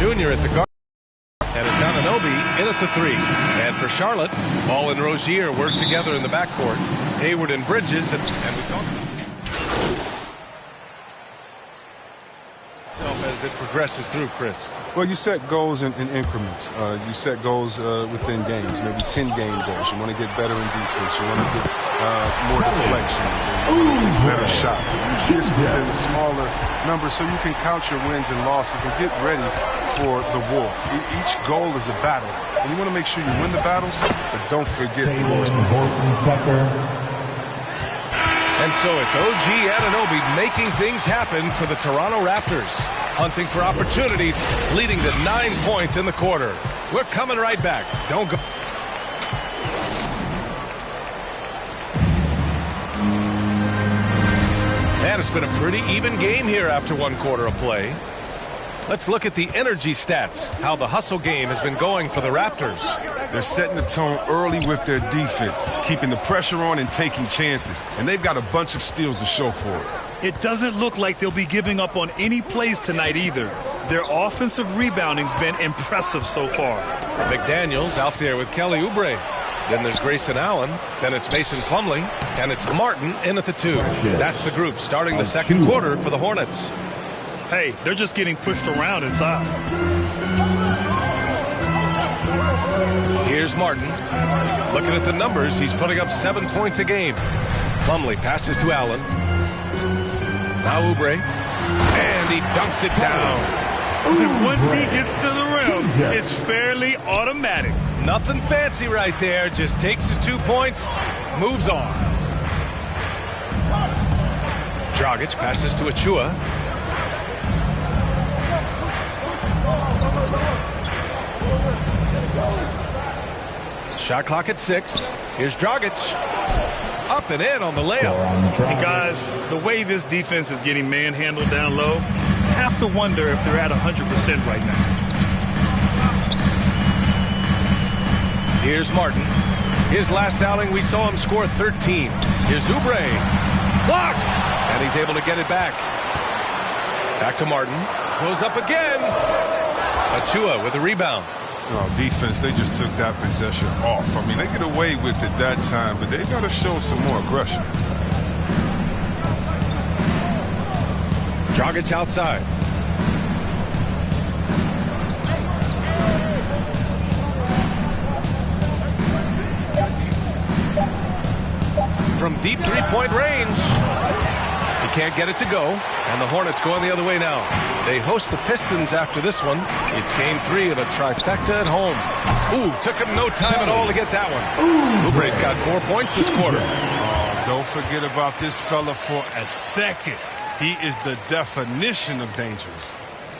Jr. at the guard. And it's Anunoby in at the 3. And for Charlotte, Ball and Rozier work together in the backcourt. Hayward and Bridges, and we talked as it progresses through, Chris. Well, you set goals in increments. You set goals within games, maybe 10-game goals. You want to get better in defense. You want to get more deflections and better shots. So you do this within a smaller number so you can count your wins and losses and get ready for the war. Each goal is a battle. And you want to make sure you win the battles, but don't forget the wars. And so it's OG Anunoby making things happen for the Toronto Raptors. Hunting for opportunities, leading to 9 points in the quarter. We're coming right back. Don't go. And it's been a pretty even game here after 1 quarter of play. Let's look at the energy stats, how the hustle game has been going for the Raptors. They're setting the tone early with their defense, keeping the pressure on and taking chances. And they've got a bunch of steals to show for it. It doesn't look like they'll be giving up on any plays tonight either. Their offensive rebounding's been impressive so far. McDaniels out there with Kelly Oubre. Then there's Grayson Allen. Then it's Mason Plumlee. And it's Martin in at the 2. That's the group starting the second quarter for the Hornets. Hey, they're just getting pushed around inside. Here's Martin. Looking at the numbers, he's putting up 7 points a game. Plumlee passes to Allen. Now Oubre. And he dunks it down. And once he gets to the rim, it's fairly automatic. Nothing fancy right there. Just takes his 2 points, moves on. Dragic passes to Achua. Shot clock at 6. Here's Dragic. Up and in on the layup. And guys, the way this defense is getting manhandled down low, you have to wonder if they're at 100% right now. Here's Martin. His last outing, we saw him score 13. Here's Oubre. Blocked! And he's able to get it back. Back to Martin. Goes up again. Achua with a rebound. Oh, defense, they just took that possession off. I mean, they get away with it that time, but they got to show some more aggression. Dragic outside. From deep three-point range. He can't get it to go, and the Hornets going the other way now. They host the Pistons after this one. It's game 3 of a trifecta at home. Ooh, took him no time at all to get that one. Oubre's got 4 points this quarter. Oh, don't forget about this fella for a second. He is the definition of dangerous.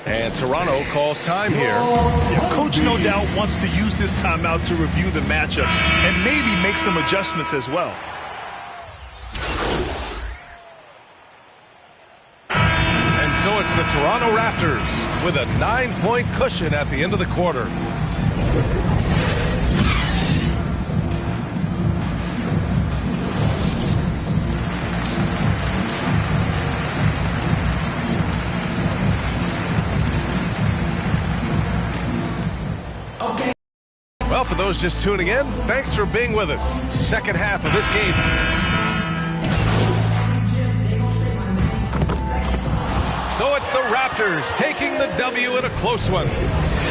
And Toronto calls time here. Yeah, Coach no doubt wants to use this timeout to review the matchups and maybe make some adjustments as well. So it's the Toronto Raptors with a 9-point cushion at the end of the quarter. Okay. Well, for those just tuning in, thanks for being with us. Second half of this game. So it's the Raptors taking the W in a close one.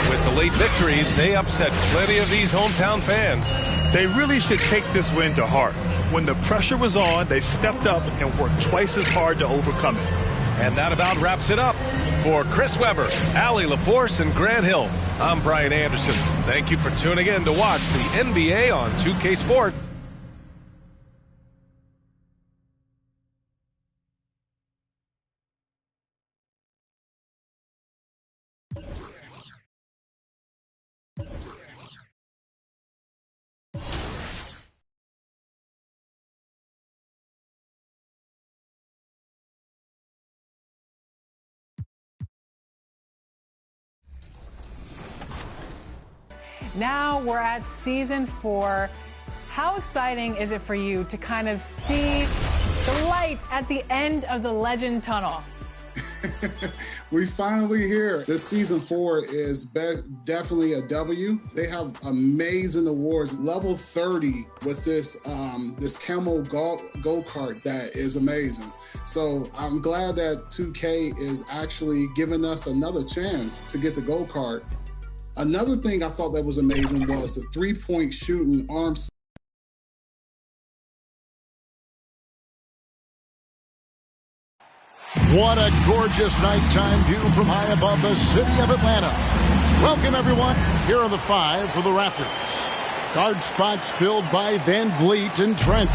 With the late victory, they upset plenty of these hometown fans. They really should take this win to heart. When the pressure was on, they stepped up and worked twice as hard to overcome it. And that about wraps it up. For Chris Webber, Allie LaForce, and Grant Hill, I'm Brian Anderson. Thank you for tuning in to watch the NBA on 2K Sport. Now we're at season 4. How exciting is it for you to kind of see the light at the end of the legend tunnel? We finally here. This season 4 is definitely a W. They have amazing awards. Level 30 with this this camo go-kart that is amazing. So I'm glad that 2K is actually giving us another chance to get the go-kart. Another thing I thought that was amazing was the 3-point shooting arms. What a gorgeous nighttime view from high above the city of Atlanta. Welcome, everyone. Here are the 5 for the Raptors. Guard spots filled by Van Vliet and Trent.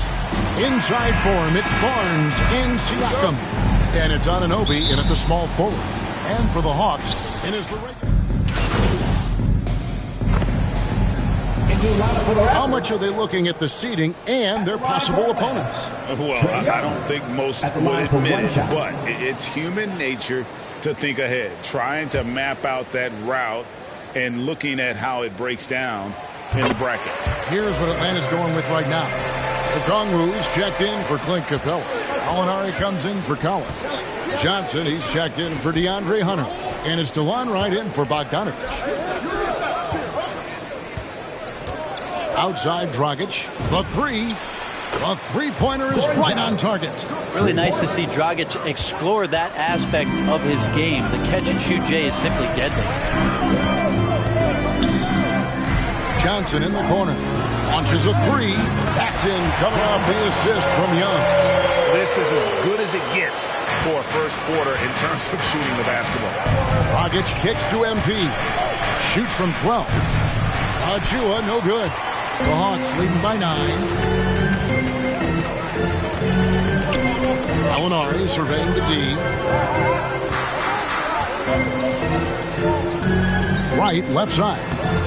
Inside for him, it's Barnes and Siakam. And it's Anunoby in at the small forward. And for the Hawks, it is the How much are they looking at the seeding and their possible opponents? Well, I don't think most would admit it, but it's human nature to think ahead, trying to map out that route and looking at how it breaks down in the bracket. Here's what Atlanta's going with right now. Okongwu's checked in for Clint Capella. Molinari comes in for Collins. Johnson, he's checked in for DeAndre Hunter. And it's DeLon Wright in for Bogdanovich. Outside Dragic, the three-pointer is right on target. Really nice to see Dragic explore that aspect of his game. The catch-and-shoot Jay is simply deadly. Johnson in the corner, launches a 3. That's in, coming off the assist from Young. This is as good as it gets for a first quarter in terms of shooting the basketball. Dragic kicks to MP, shoots from 12. Achua, no good. The Hawks leading by 9. Molinari surveying the D. Right, left side.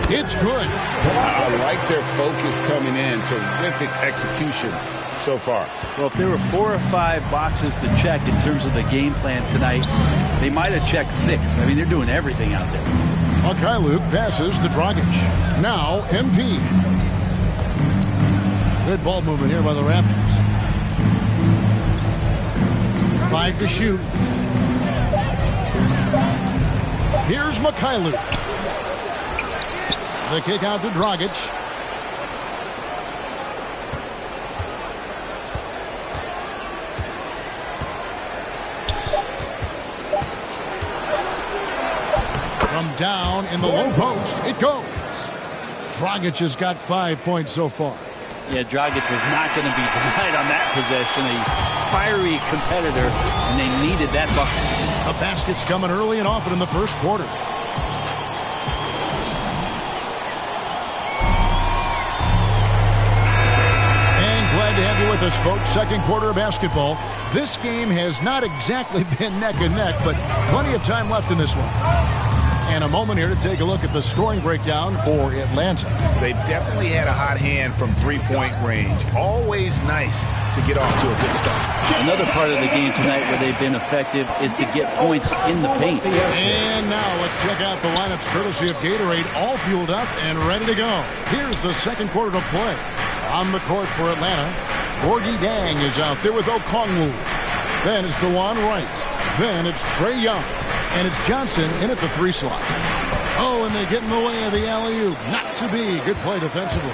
It's good. I like their focus coming in. Terrific execution so far. Well, if there were 4 or 5 boxes to check in terms of the game plan tonight, they might have checked 6. I mean, they're doing everything out there. Luke passes to Dragic. Now, MP. Good ball movement here by the Raptors. 5 to shoot. Here's Mikhailuk. The kick out to Dragic. From down in the low post, it goes. Dragic has got 5 points so far. Yeah, Dragic was not going to be denied on that possession. A fiery competitor, and they needed that bucket. The basket's coming early and often in the first quarter. And glad to have you with us, folks. Second quarter of basketball. This game has not exactly been neck and neck, but plenty of time left in this one. And a moment here to take a look at the scoring breakdown for Atlanta. They've definitely had a hot hand from three-point range. Always nice to get off to a good start. Another part of the game tonight where they've been effective is to get points in the paint. And now let's check out the lineups courtesy of Gatorade, all fueled up and ready to go. Here's the second quarter to play. On the court for Atlanta, Gorgie Dang is out there with Okongwu. Then it's DeLon Wright. Then it's Trae Young. And it's Johnson in at the 3 slot. Oh, and they get in the way of the alley-oop. Not to be. Good play defensively.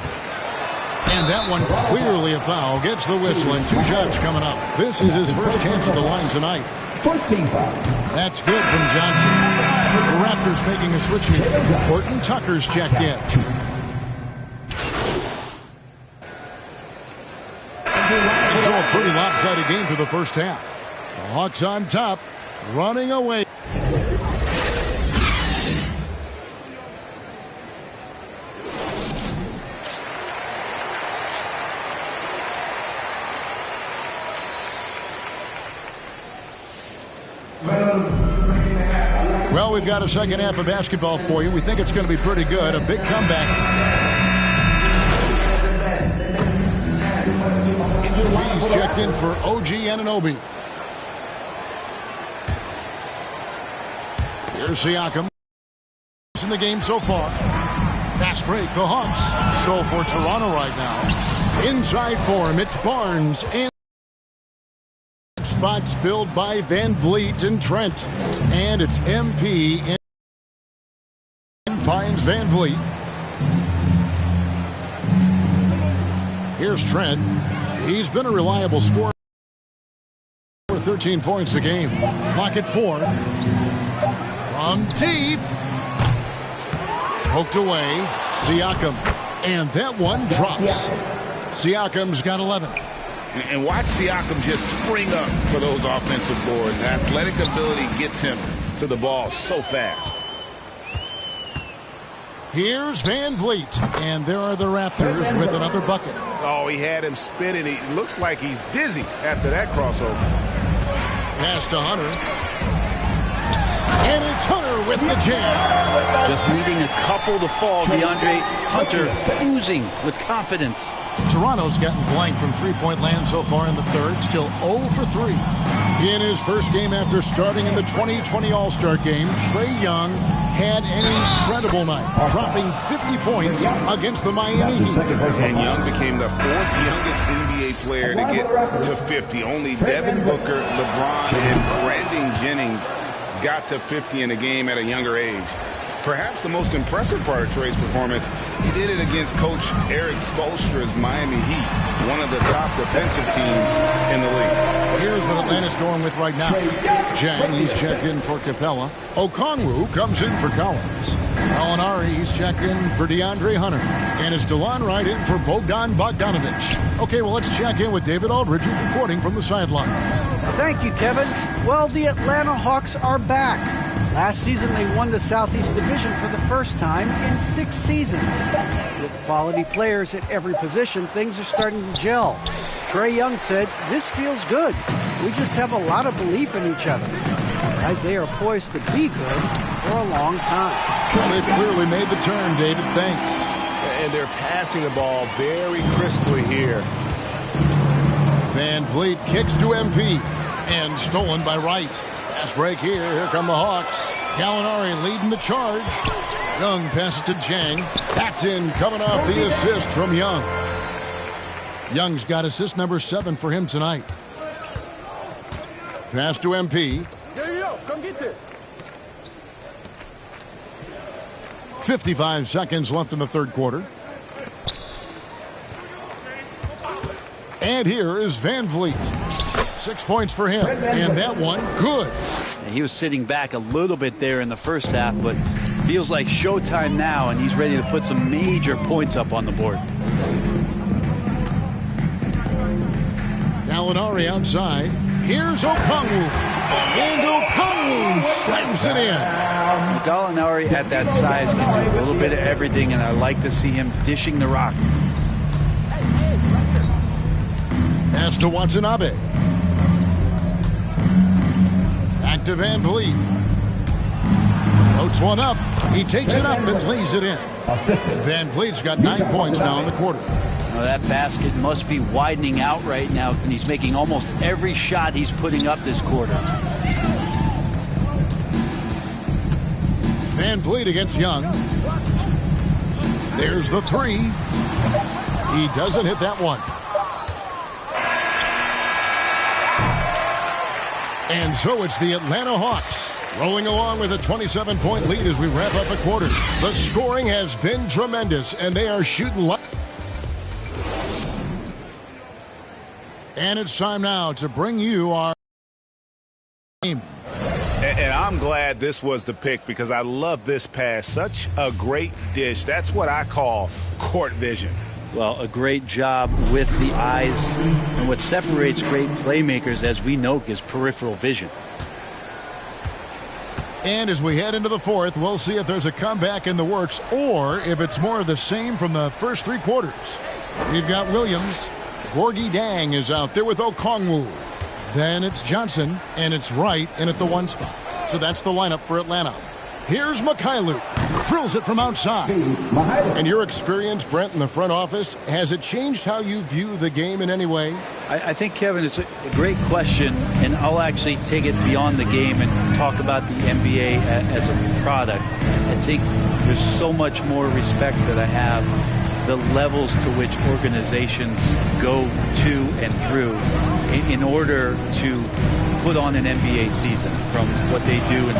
And that one clearly a foul. Gets the whistle and 2 shots coming up. This is his first chance at the line tonight. 14 foul. That's good from Johnson. The Raptors making a switch here. Horton Tucker's checked in. And so a pretty lopsided game through the first half. The Hawks on top, running away. Well, we've got a second half of basketball for you. We think it's going to be pretty good. A big comeback. He's checked in for OG Anunoby. Here's Siakam. In the game so far. Fast break, the Hawks. So for Toronto right now. Inside for him, it's Barnes and spots filled by Van Vliet and Trent. And it's MP finds Van Vliet. Here's Trent. He's been a reliable scorer. 13 points a game. Clock at 4. From deep. Poked away. Siakam. And that one drops. Siakam's got 11. And watch Siakam just spring up for those offensive boards. Athletic ability gets him to the ball so fast. Here's Van Vliet. And there are the Raptors with another bucket. Oh, he had him spinning. He looks like he's dizzy after that crossover. Pass to Hunter. And it's Hunter with the jam. Just needing a couple to fall. DeAndre Hunter oozing with confidence. Toronto's gotten blank from three-point land so far in the third. Still 0 for 3. In his first game after starting in the 2020 All-Star game, Trae Young had an incredible night, dropping 50 points against the Miami Heat. And Young became the 4th youngest NBA player to get to 50. Only Devin Booker, LeBron, and Brandon Jennings got to 50 in a game at a younger age. Perhaps the most impressive part of Trae's performance, he did it against Coach Eric Spoelstra's Miami Heat, one of the top defensive teams in the league. Here's what Atlanta's going with right now. Jang, he's checked in for Capella. Okongwu comes in for Collins. Gallinari, he's checked in for DeAndre Hunter. And it's DeLon Wright in for Bogdan Bogdanovic. Okay, well, let's check in with David Aldridge, who's reporting from the sidelines. Thank you, Kevin. Well, the Atlanta Hawks are back. Last season, they won the Southeast Division for the first time in 6 seasons. With quality players at every position, things are starting to gel. Trae Young said, "This feels good. We just have a lot of belief in each other." Guys, they are poised to be good for a long time. They've clearly made the turn, David. Thanks. And they're passing the ball very crisply here. Van Vliet kicks to MP. And stolen by Wright. Fast break here. Here come the Hawks. Gallinari leading the charge. Young passes to Jang. That's in, coming off the assist from Young. Young's got assist number 7 for him tonight. Pass to MP. There you go. Come get this. 55 seconds left in the third quarter. And here is Van Vliet. 6 points for him. And that one, good. He was sitting back a little bit there in the first half, but feels like showtime now, and he's ready to put some major points up on the board. Gallinari outside. Here's Okongwu. And Okongwu slams it in. Gallinari at that size can do a little bit of everything, and I like to see him dishing the rock. Pass to Watanabe. Back to Van Vliet. Floats one up. He takes it up and lays it in. Van Vliet's got 9 points now in the quarter. Well, that basket must be widening out right now, and he's making almost every shot he's putting up this quarter. Van Vliet against Young. There's the 3. He doesn't hit that one. And so it's the Atlanta Hawks rolling along with a 27-point lead as we wrap up the quarter. The scoring has been tremendous, and they are shooting. And it's time now to bring you our game. And I'm glad this was the pick because I love this pass. Such a great dish. That's what I call court vision. Well, a great job with the eyes. And what separates great playmakers, as we know, is peripheral vision. And as we head into the fourth, we'll see if there's a comeback in the works or if it's more of the same from the first 3 quarters. We've got Williams. Gorgie Dang is out there with Okongwu. Then it's Johnson, and it's Wright in at the 1 spot. So that's the lineup for Atlanta. Here's Mikhailuk. Drills it from outside. And your experience, Brent, in the front office, has it changed how you view the game in any way? I think, Kevin, it's a great question, and I'll actually take it beyond the game and talk about the NBA as a product. I think there's so much more respect that I have the levels to which organizations go to and through in order to put on an NBA season, from what they do in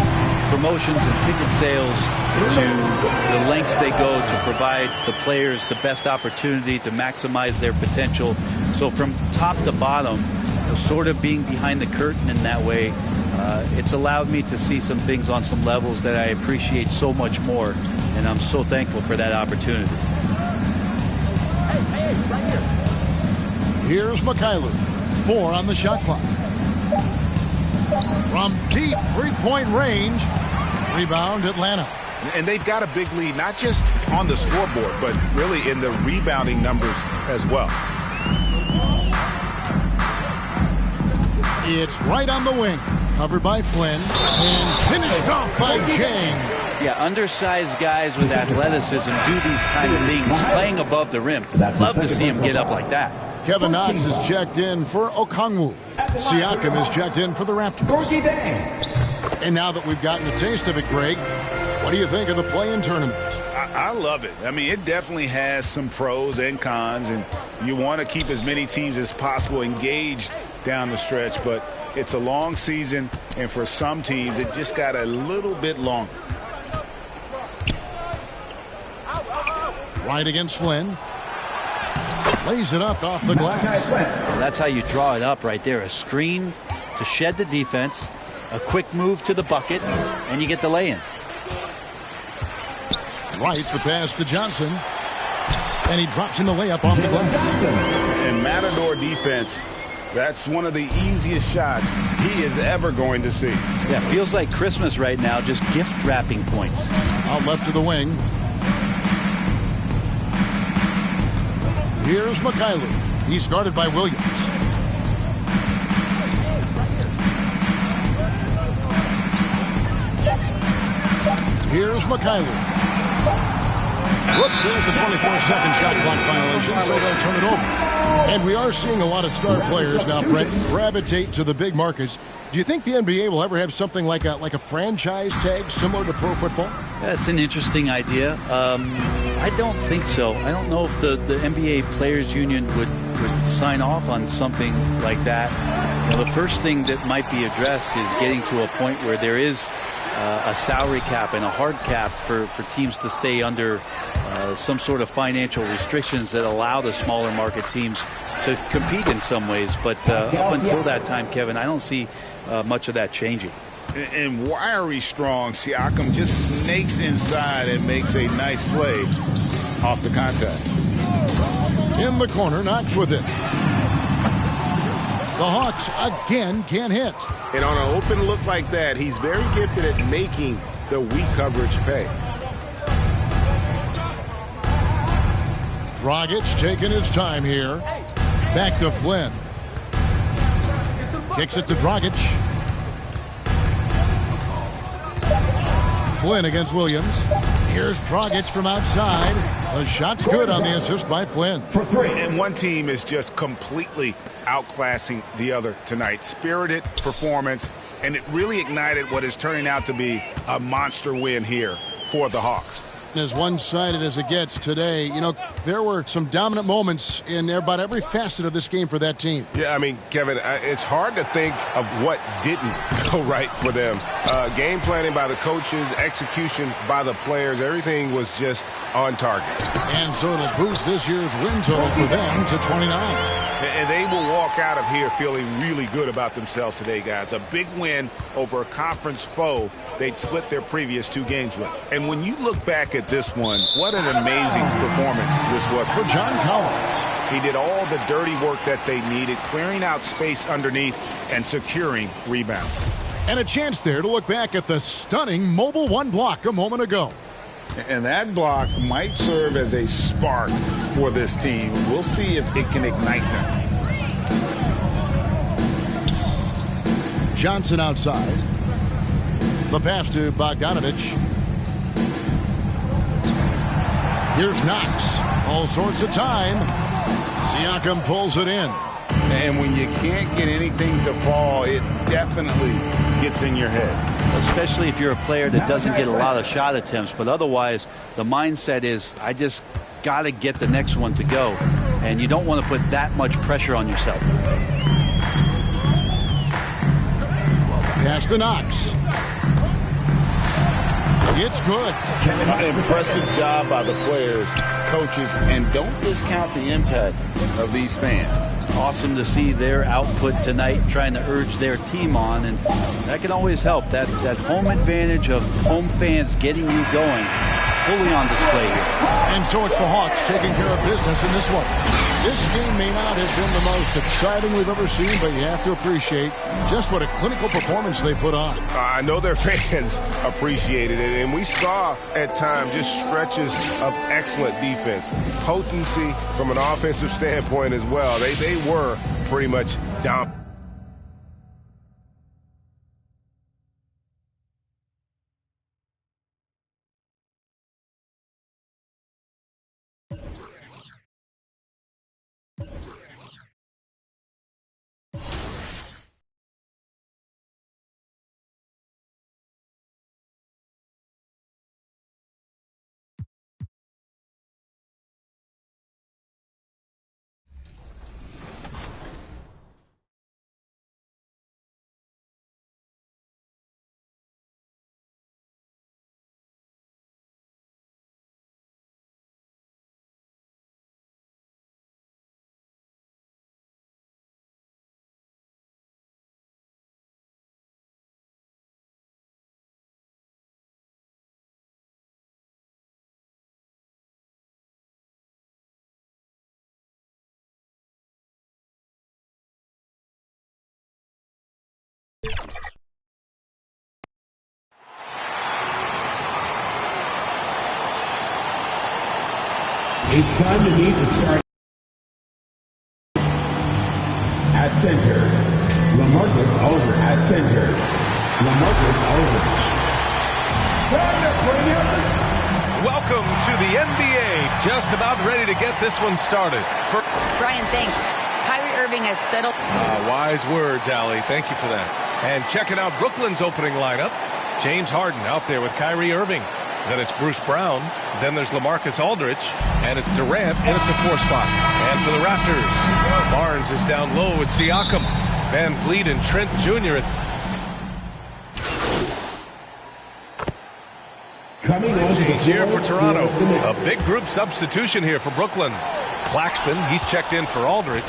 promotions and ticket sales to the lengths they go to provide the players the best opportunity to maximize their potential. So from top to bottom, sort of being behind the curtain in that way, it's allowed me to see some things on some levels that I appreciate so much more, and I'm so thankful for that opportunity. Here's Mikhailu. 4 on the shot clock. From deep three-point range. Rebound, Atlanta. And they've got a big lead, not just on the scoreboard, but really in the rebounding numbers as well. It's right on the wing. Covered by Flynn. And finished off by Jang. Yeah, undersized guys with athleticism do these kind of things, playing above the rim. Love to see him get up like that. Kevin Knox is checked in for Okongwu. Siakam is checked in for the Raptors. And now that we've gotten a taste of it, Greg, what do you think of the play-in tournament? I love it. I mean, it definitely has some pros and cons, and you want to keep as many teams as possible engaged down the stretch, but it's a long season, and for some teams, it just got a little bit longer. Right against Flynn. Lays it up off the glass. Well, that's how you draw it up right there. A screen to shed the defense, a quick move to the bucket, and you get the lay-in. Right, the pass to Johnson. And he drops in the layup off the glass. And Matador defense, that's one of the easiest shots he is ever going to see. Yeah, feels like Christmas right now, just gift wrapping points. Out left of the wing. Here's Mikhailu. He's guarded by Williams. Here's Mikhailu. Whoops, there's the 24-second shot clock violation, so they'll turn it over. And we are seeing a lot of star players now, Brent, gravitate to the big markets. Do you think the NBA will ever have something like a franchise tag similar to pro football? That's an interesting idea. I don't think so. I don't know if the NBA Players Union would sign off on something like that. You know, the first thing that might be addressed is getting to a point where there is a salary cap and a hard cap for teams to stay under some sort of financial restrictions that allow the smaller market teams to compete in some ways. But up until that time, Kevin, I don't see much of that changing. And wiry strong, Siakam just snakes inside and makes a nice play off the contact. In the corner, Knox with it. The Hawks again can't hit. And on an open look like that, he's very gifted at making the weak coverage pay. Dragic taking his time here. Back to Flynn. Kicks it to Dragic. Flynn against Williams. Here's Dragic from outside. The shot's good on the assist by Flynn. And one team is just completely outclassing the other tonight. Spirited performance, and it really ignited what is turning out to be a monster win here for the Hawks. As one-sided as it gets today, you know, there were some dominant moments in about every facet of this game for that team. Yeah, I mean, Kevin, it's hard to think of what didn't go right for them. Game planning by the coaches, execution by the players, everything was just on target. And so it'll boost this year's win total for them to 29. And they will walk out of here feeling really good about themselves today, guys. A big win over a conference foe they'd split their previous 2 games with. And when you look back at this one, what an amazing performance this was for John Collins. He did all the dirty work that they needed, clearing out space underneath and securing rebounds. And a chance there to look back at the stunning Mobile One block a moment ago. And that block might serve as a spark for this team. We'll see if it can ignite them. Johnson outside. The pass to Bogdanovich. Here's Knox. All sorts of time. Siakam pulls it in. And when you can't get anything to fall, it definitely gets in your head. Especially if you're a player that doesn't get a lot of shot attempts. But otherwise, the mindset is, I just got to get the next one to go. And you don't want to put that much pressure on yourself. Pass to Knox. It's good. Impressive job by the players, coaches, and don't discount the impact of these fans. Awesome to see their output tonight, trying to urge their team on, and that can always help. That home advantage of home fans getting you going, fully on display here. And so it's the Hawks taking care of business in this one. This game may not have been the most exciting we've ever seen, but you have to appreciate just what a clinical performance they put on. I know their fans appreciated it, and we saw at times just stretches of excellent defense. Potency from an offensive standpoint as well. They were pretty much dominant. It's time to meet the start. At center, LaMarcus Aldridge. At center, LaMarcus Aldridge. Time to bring it. Welcome to the NBA. Just about ready to get this one started. Brian, thanks. Kyrie Irving has settled. Wise words, Allie. Thank you for that. And checking out Brooklyn's opening lineup. James Harden out there with Kyrie Irving. Then it's Bruce Brown. Then there's LaMarcus Aldridge. And it's Durant in at the 4 spot. And for the Raptors, Barnes is down low with Siakam. Van Vliet and Trent Jr. Coming on Change here for Toronto. A big group substitution here for Brooklyn. Claxton, he's checked in for Aldridge.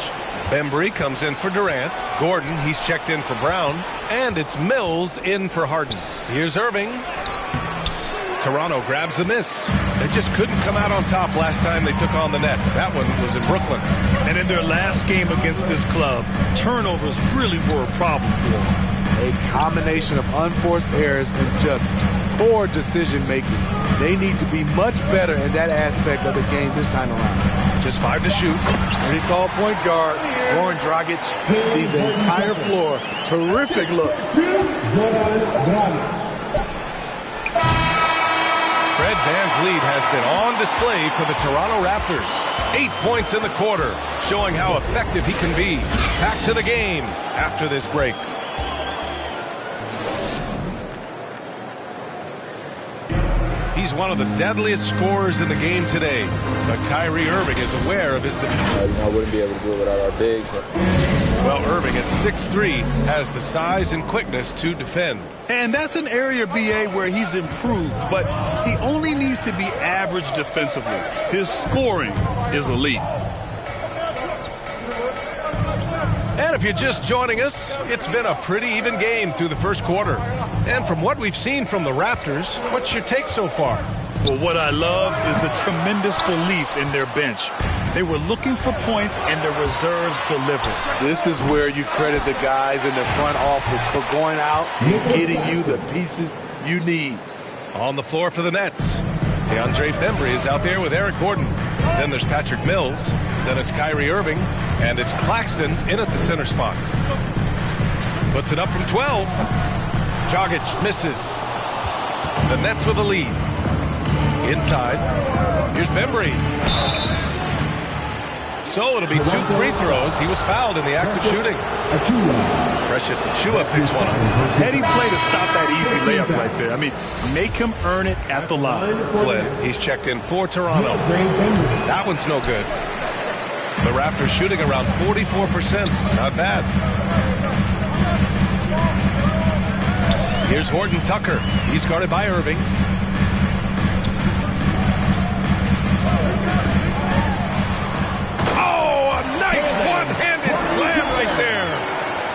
Bembry comes in for Durant. Gordon, he's checked in for Brown. And it's Mills in for Harden. Here's Irving. Toronto grabs the miss. They just couldn't come out on top last time they took on the Nets. That one was in Brooklyn. And in their last game against this club, turnovers really were a problem for them. A combination of unforced errors and just poor decision making. They need to be much better in that aspect of the game this time around. Just 5 to shoot. Pretty tall point guard, Goran Dragic sees the entire floor. Terrific look. Fred VanVleet has been on display for the Toronto Raptors. 8 points in the quarter, showing how effective he can be. Back to the game after this break. He's one of the deadliest scorers in the game today. But Kyrie Irving is aware of his defense. I wouldn't be able to do it without our bigs. Well, Irving at 6'3" has the size and quickness to defend. And that's an area, BA, where he's improved, but he only needs to be average defensively. His scoring is elite. And if you're just joining us, it's been a pretty even game through the first quarter. And from what we've seen from the Raptors, what's your take so far? Well, what I love is the tremendous belief in their bench. They were looking for points, and their reserves delivered. This is where you credit the guys in the front office for going out and getting you the pieces you need. On the floor for the Nets, DeAndre Bembry is out there with Eric Gordon. Then there's Patrick Mills. Then it's Kyrie Irving. And it's Claxton in at the center spot. Puts it up from 12. Dragic misses. The Nets with a lead. Inside. Here's Bembry. So it'll be 2 free throws. He was fouled in the act of shooting. Precious Achiuwa picks one up. Heady play to stop that easy layup right there. I mean, make him earn it at the line. Flynn, he's checked in for Toronto. That one's no good. The Raptors shooting around 44%. Not bad. Here's Horton Tucker. He's guarded by Irving. Oh, a nice one-handed slam right there.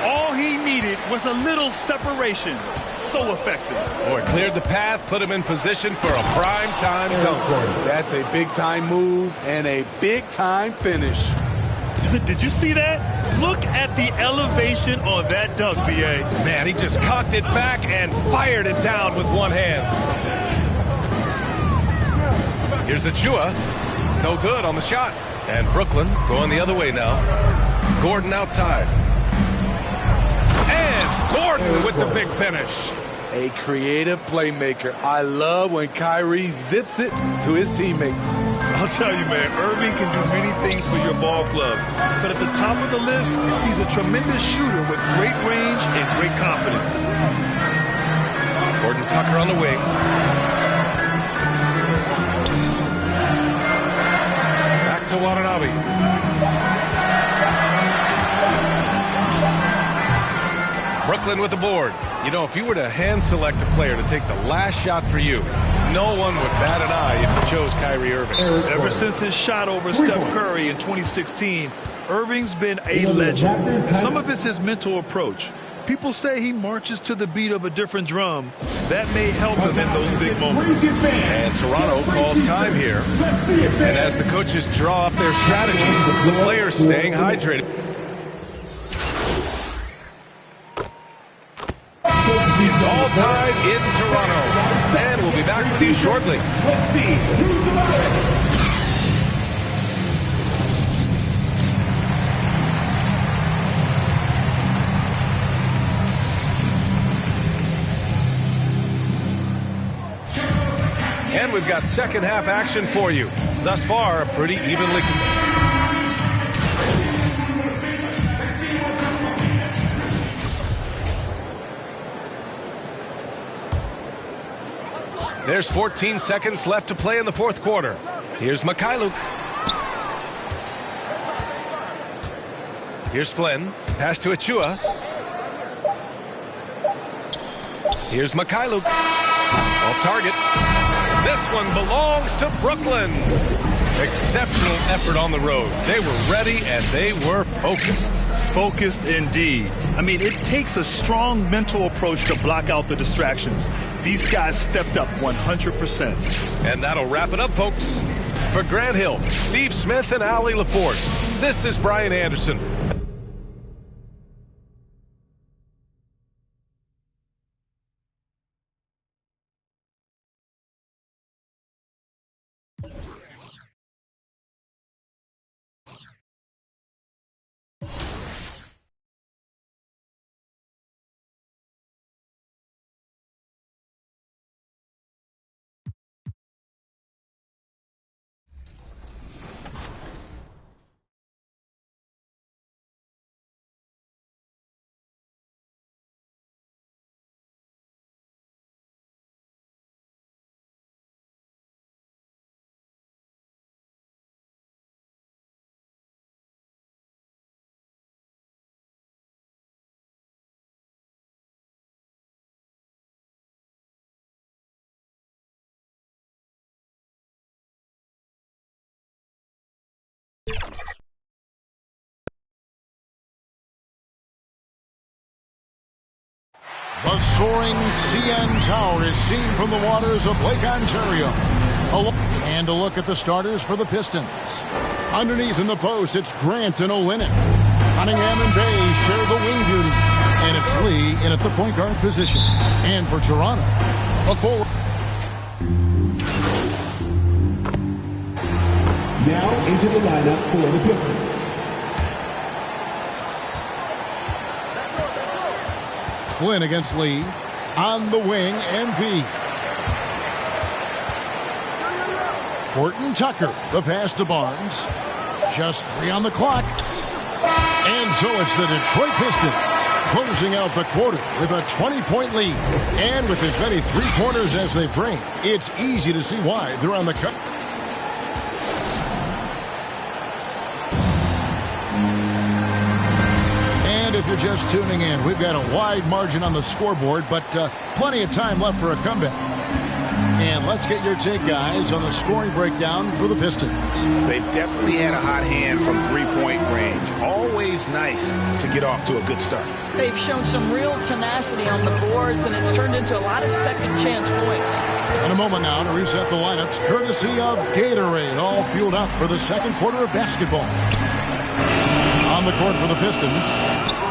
All he needed was a little separation. So effective. Oh, it cleared the path, put him in position for a prime-time dunk. That's a big-time move and a big-time finish. Did you see that? Look at the elevation on that dunk, B.A. Man, he just cocked it back and fired it down with one hand. Here's Achiuwa. No good on the shot. And Brooklyn going the other way now. Gordon outside. And Gordon with the big finish. A creative playmaker. I love when Kyrie zips it to his teammates. I'll tell you, man, Irving can do many things for your ball club. But at the top of the list, he's a tremendous shooter with great range and great confidence. Horton Tucker on the wing. Back to Watanabe. Brooklyn with the board. You know, if you were to hand select a player to take the last shot for you, no one would bat an eye if you chose Kyrie Irving. Ever since his shot over Steph Curry in 2016, Irving's been a legend. And some of it's his mental approach. People say he marches to the beat of a different drum. That may help him in those big moments. And Toronto calls time here. And as the coaches draw up their strategies, the players staying hydrated. It's all tied in Toronto. And we'll be back with you shortly. Let's see who's the better. And we've got second half action for you. Thus far, pretty evenly. There's 14 seconds left to play in the fourth quarter. Here's Mikhailuk. Here's Flynn. Pass to Achiuwa. Here's Mikhailuk. Off target. This one belongs to Brooklyn. Exceptional effort on the road. They were ready and they were focused. Focused indeed. I mean, it takes a strong mental approach to block out the distractions. These guys stepped up 100%. And that'll wrap it up, folks. For Grant Hill, Steve Smith, and Allie LaForce, this is Brian Anderson. The soaring CN Tower is seen from the waters of Lake Ontario. And a look at the starters for the Pistons. Underneath in the post, it's Grant and Olynyk. Cunningham and Bay share the wing duty. And it's Lee in at the point guard position. And for Toronto, a forward. Now into the lineup for the Pistons. Flynn against Lee. On the wing, MP. Horton Tucker, the pass to Barnes. Just 3 on the clock. And so it's the Detroit Pistons closing out the quarter with a 20-point lead. And with as many three-pointers as they bring, it's easy to see why they're on the cut. And if you're just tuning in, we've got a wide margin on the scoreboard, but plenty of time left for a comeback. And let's get your take, guys, on the scoring breakdown for the Pistons. They've definitely had a hot hand from three-point range. Always nice to get off to a good start. They've shown some real tenacity on the boards, and it's turned into a lot of second-chance points. In a moment now to reset the lineups, courtesy of Gatorade, all fueled up for the second quarter of basketball. On the court for the Pistons,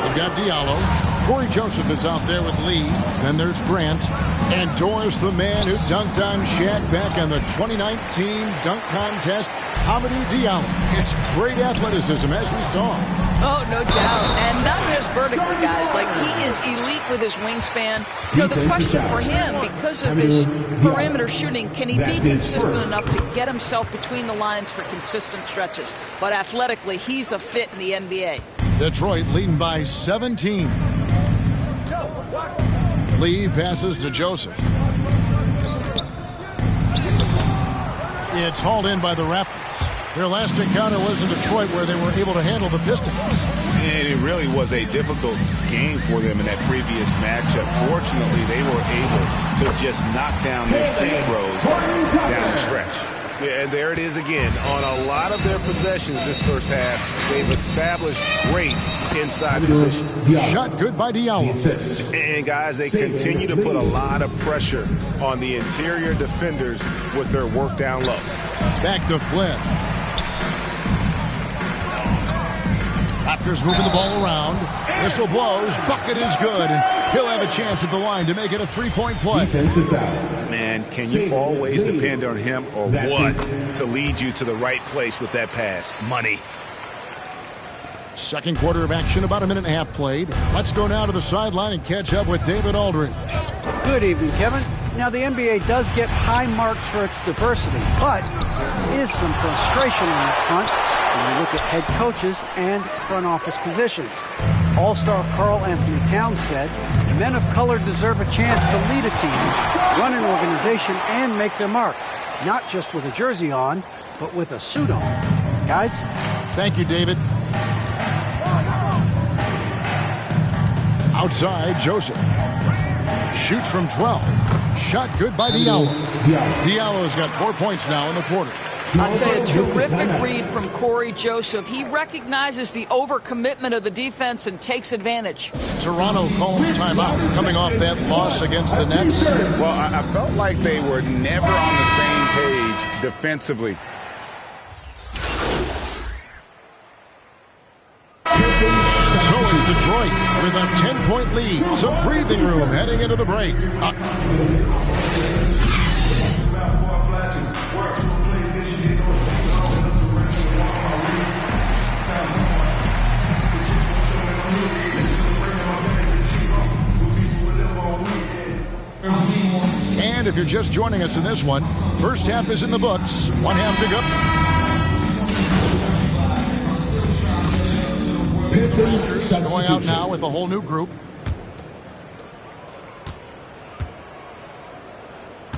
they've got Diallo. Corey Joseph is out there with Lee. Then there's Grant. And Doris, the man who dunked on Shaq back in the 2019 dunk contest, Hamidou Diallo. It's great athleticism, as we saw. Oh, no doubt. And not just vertically, guys. Like, he is elite with his wingspan. You know, the question for him, because of his perimeter shooting, can he be consistent enough to get himself between the lines for consistent stretches? But athletically, he's a fit in the NBA. Detroit leading by 17. Lee passes to Joseph. It's hauled in by the Raptors. Their last encounter was in Detroit, where they were able to handle the Pistons. And it really was a difficult game for them in that previous matchup. Fortunately, they were able to just knock down their free throws down the stretch. Yeah, and there it is again. On a lot of their possessions this first half, they've established great inside position. Shot good by Diallo. And, guys, they continue to put a lot of pressure on the interior defenders with their work down low. Back to Flynn. Raptors moving the ball around. Whistle blows. Bucket is good. And he'll have a chance at the line to make it a three-point play. Man, can you always depend on him or what to lead you to the right place with that pass? Money. Second quarter of action, about a minute and a half played. Let's go now to the sideline and catch up with David Aldridge. Good evening, Kevin. Now, the NBA does get high marks for its diversity, but there is some frustration on that front when you look at head coaches and front office positions. All-star Karl Anthony Towns said, men of color deserve a chance to lead a team, run an organization, and make their mark. Not just with a jersey on, but with a suit on. Guys? Thank you, David. Outside, Joseph. Shoots from 12. Shot good by Diallo. Diallo's got 4 points now in the quarter. I'd say a terrific read from Corey Joseph. He recognizes the overcommitment of the defense and takes advantage. Toronto calls timeout coming off that loss against the Nets. Well, I felt like they were never on the same page defensively. So is Detroit with a 10-point lead. Some breathing room heading into the break. And if you're just joining us in this one, first half is in the books. One half to go. Pistons going out now with a whole new group.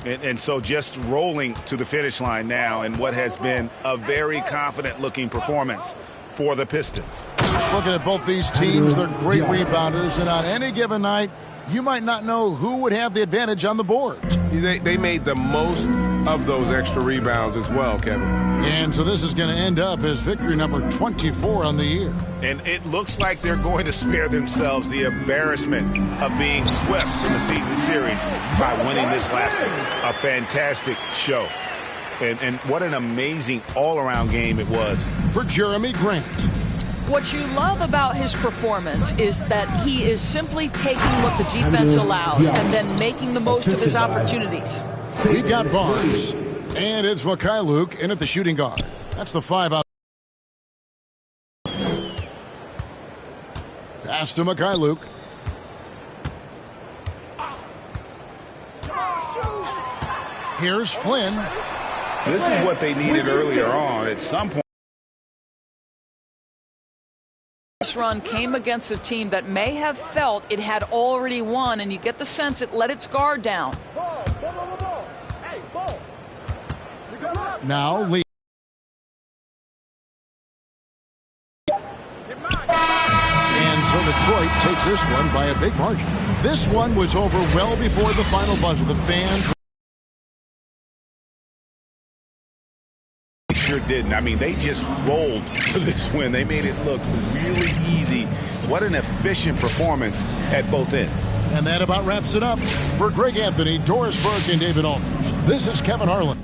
And so just rolling to the finish line now in what has been a very confident-looking performance for the Pistons. Looking at both these teams, they're great rebounders, and on any given night, you might not know who would have the advantage on the board. They made the most of those extra rebounds as well, Kevin. And so this is going to end up as victory number 24 on the year. And it looks like they're going to spare themselves the embarrassment of being swept in the season series by winning this last one. A fantastic show. And what an amazing all-around game it was for Jeremy Grant. What you love about his performance is that he is simply taking what the defense allows and then making the most of his opportunities. We've got Barnes, and it's Mikhailuk in at the shooting guard. That's the 5 out. Pass to Mikhailuk. Here's Flynn. This is what they needed earlier on. At some point, This run came against a team that may have felt it had already won, and you get the sense it let its guard down. Now Lee. And so Detroit takes this one by a big margin. This one was over well before the final buzzer. The fans sure didn't. I mean, they just rolled to this win. They made it look really easy. What an efficient performance at both ends. And that about wraps it up. For Greg Anthony, Doris Burke, and David Aldridge, this is Kevin Harlan.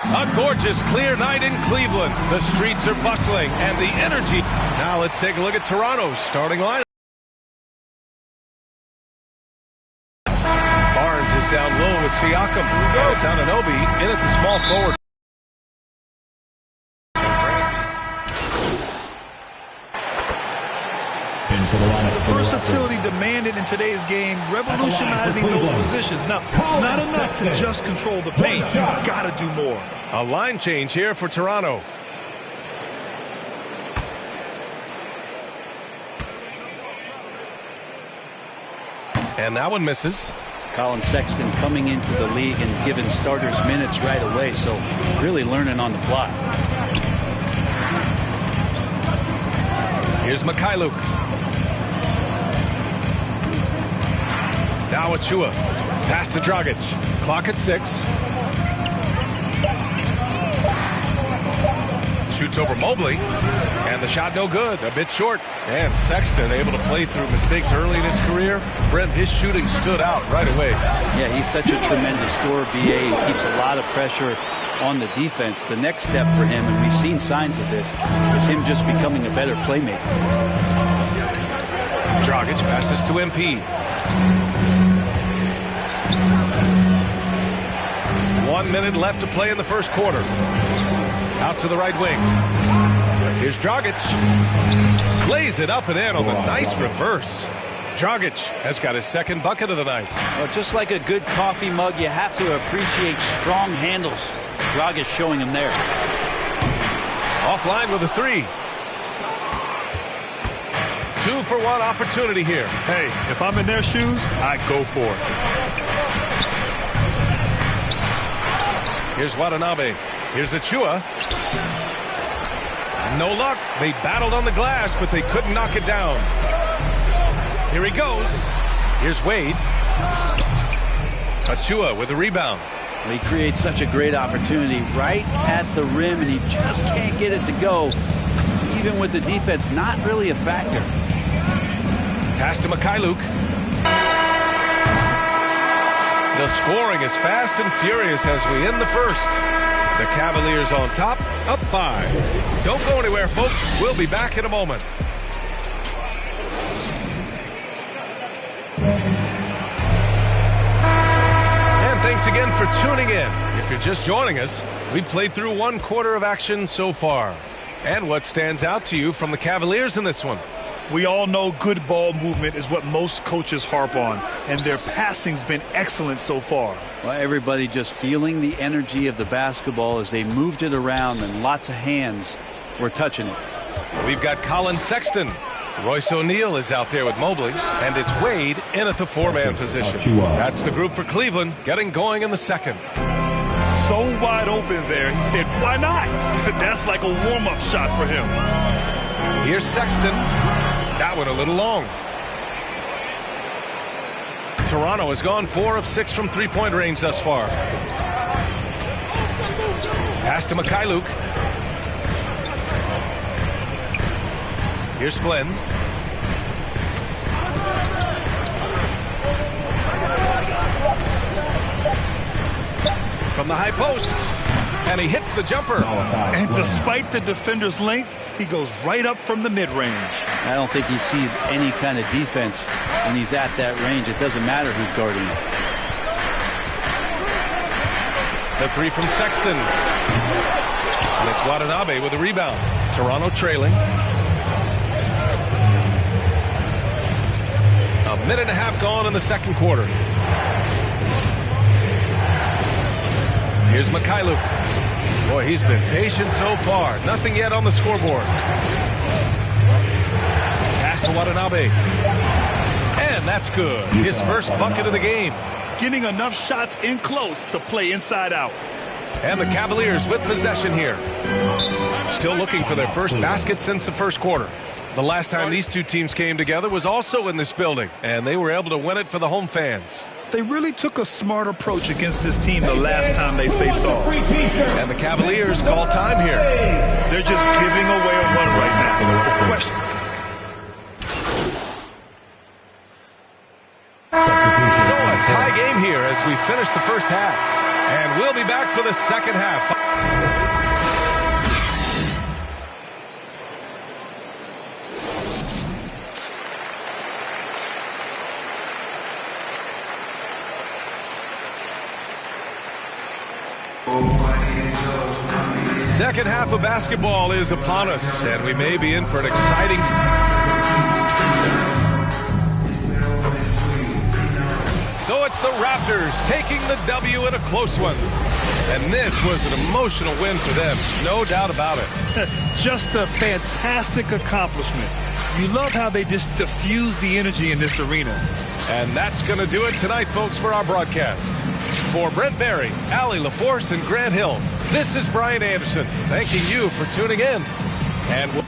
A gorgeous, clear night in Cleveland. The streets are bustling, and the energy. Now let's take a look at Toronto's starting lineup. Barnes is down low with Siakam. And it's Anunoby in at the small forward. Versatility demanded in today's game, revolutionizing those positions. Now, it's not enough to just control the paint. You've got to do more. A line change here for Toronto. And that one misses. Colin Sexton coming into the league and giving starters minutes right away, so really learning on the fly. Here's Mikhailuk. Now Achua. Pass to Dragic. Clock at 6. Shoots over Mobley. And the shot no good. A bit short. And Sexton able to play through mistakes early in his career. Brent, his shooting stood out right away. Yeah, he's such a tremendous scorer, BA. He keeps a lot of pressure on the defense. The next step for him, and we've seen signs of this, is him just becoming a better playmaker. Dragic passes to MP. 1 minute left to play in the first quarter. Out to the right wing. Here's Dragic. Plays it up and in on the nice reverse. Dragic has got his second bucket of the night. Well, just like a good coffee mug, you have to appreciate strong handles. Dragic showing him there. Offline with a 3. 2-for-1 opportunity here. Hey, if I'm in their shoes, I go for it. Here's Watanabe. Here's Achua. No luck. They battled on the glass, but they couldn't knock it down. Here he goes. Here's Wade. Achua with the rebound. He creates such a great opportunity right at the rim, and he just can't get it to go. Even with the defense, not really a factor. Pass to Mikhailuk. The scoring is fast and furious as we end the first. The Cavaliers on top, up 5. Don't go anywhere, folks. We'll be back in a moment. And thanks again for tuning in. If you're just joining us, we've played through 1 quarter of action so far. And what stands out to you from the Cavaliers in this one? We all know good ball movement is what most coaches harp on, and their passing's been excellent so far. Well, everybody just feeling the energy of the basketball as they moved it around, and lots of hands were touching it. We've got Colin Sexton. Royce O'Neal is out there with Mobley, and it's Wade in at the 4-man position. That's the group for Cleveland, getting going in the second. so wide open there. He said, why not? That's like a warm-up shot for him. Here's Sexton. That one a little long. Toronto has gone 4 of 6 from three-point range thus far. Pass to Mikhailuk. Here's Flynn. From the high post. And he hits the jumper. And despite the defender's length, he goes right up from the mid-range. I don't think he sees any kind of defense when he's at that range. It doesn't matter who's guarding him. The three from Sexton. And it's Watanabe with a rebound. Toronto trailing. A minute and a half gone in the second quarter. Here's Mikhailuk. Boy, he's been patient so far. Nothing yet on the scoreboard. Pass to Watanabe. And that's good. His first bucket of the game. Getting enough shots in close to play inside out. And the Cavaliers with possession here. Still looking for their first basket since the first quarter. The last time these two teams came together was also in this building, and they were able to win it for the home fans. They really took a smart approach against this team the last time they faced off. And the Cavaliers call time here. They're just giving away a run right now. Question. So a tie game here as we finish the first half. And we'll be back for the second half. Second half of basketball is upon us, and we may be in for an exciting... So it's the Raptors taking the W in a close one. And this was an emotional win for them, no doubt about it. Just a fantastic accomplishment. You love how they just diffuse the energy in this arena. And that's going to do it tonight, folks, for our broadcast. For Brent Barry, Allie LaForce, and Grant Hill, this is Brian Anderson, thanking you for tuning in. And we'll